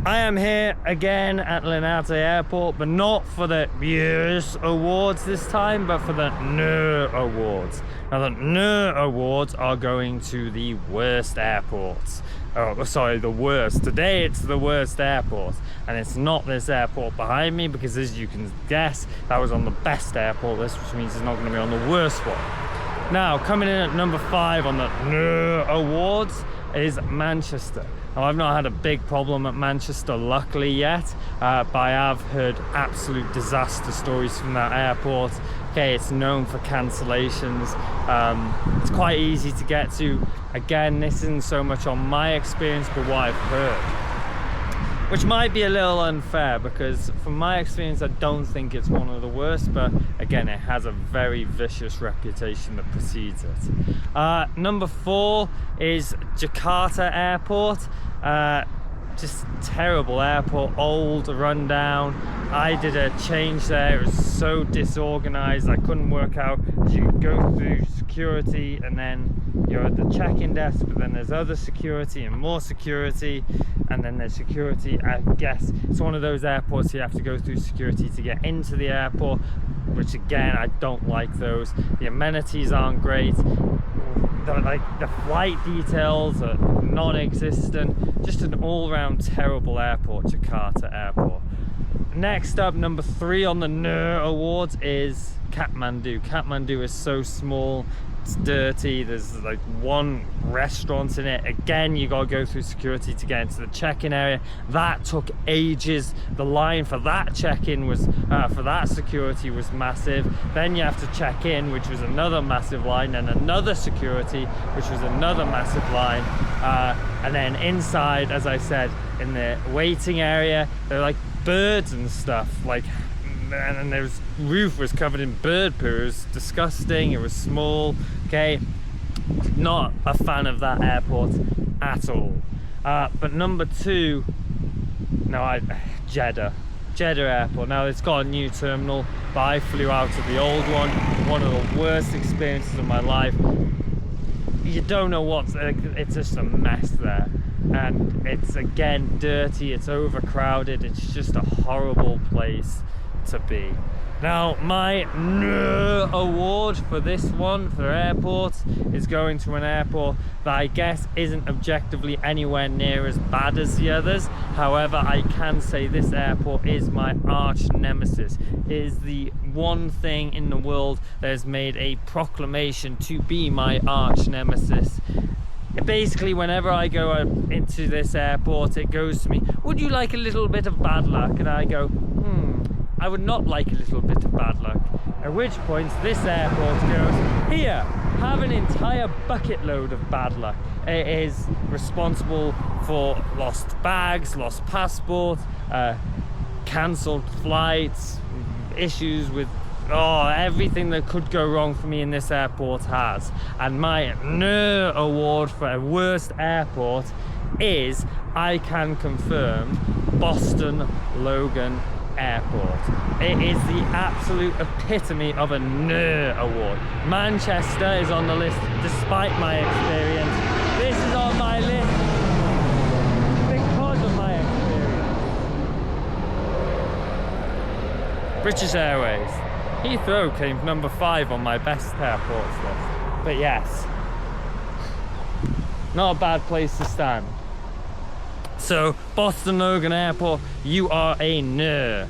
I am here again at Linate Airport, but not for the Yes Awards this time, but for the Nerr Awards. Now, the Nerr Awards are going to the worst airports. Oh, sorry, the worst. Today it's the worst airport, and it's not this airport behind me, because as you can guess, that was on the best airport list, which means it's not going to be on the worst one. Now, coming in at number 5 on the Nerr Awards is Manchester. Now, I've not had a big problem at Manchester, luckily, yet, but I have heard absolute disaster stories from that airport. Okay, it's known for cancellations. It's quite easy to get to. Again, this isn't so much on my experience, but what I've heard, which might be a little unfair, because from my experience, I don't think it's one of the worst, but again, it has a very vicious reputation that precedes it. Number 4 is Jakarta Airport. Just terrible airport, old, rundown. I did a change there, it was so disorganized, I couldn't work out. You go through security and then you're at the check-in desk, but then there's other security and more security, and then there's security. I guess it's one of those airports you have to go through security to get into the airport, which again, I don't like those. The amenities aren't great. The flight details are non-existent. Just an all-round terrible airport, Jakarta Airport. Next up, number 3 on the Nerr Awards is Kathmandu. Kathmandu is so small, it's dirty, there's like one restaurant in it. Again, you gotta go through security to get into the check-in area. That took ages. The line for that check-in was, for that security was massive. Then you have to check in, which was another massive line, and another security, which was another massive line. And then inside, as I said, in the waiting area, there are like birds and stuff, like, and the roof was covered in bird poo. It was disgusting, it was small. Okay, not a fan of that airport at all. But number 2, Jeddah Airport. Now, it's got a new terminal, but I flew out of the old one of the worst experiences of my life. You don't know what's, it's just a mess there, and it's again dirty, it's overcrowded, it's just a horrible place to be. Now, my Nerr Award for this one, for airports, is going to an airport that I guess isn't objectively anywhere near as bad as the others. However, I can say this airport is my arch nemesis. It is the one thing in the world that has made a proclamation to be my arch nemesis. Basically, whenever I go into this airport, it goes to me, "Would you like a little bit of bad luck?" And I go, I would not like a little bit of bad luck. At which point this airport goes, "Here, have an entire bucket load of bad luck." It is responsible for lost bags, lost passport, cancelled flights, issues with everything that could go wrong for me in this airport has. And my Nerr Award for a worst airport is, I can confirm, Boston Logan Airport. It is the absolute epitome of a Nerr Award. Manchester is on the list despite my experience. This is on my list because of my experience. British Airways. Heathrow came number 5 on my best airports list. But yes, not a bad place to stand. So, Boston Logan Airport, you are a Nerr.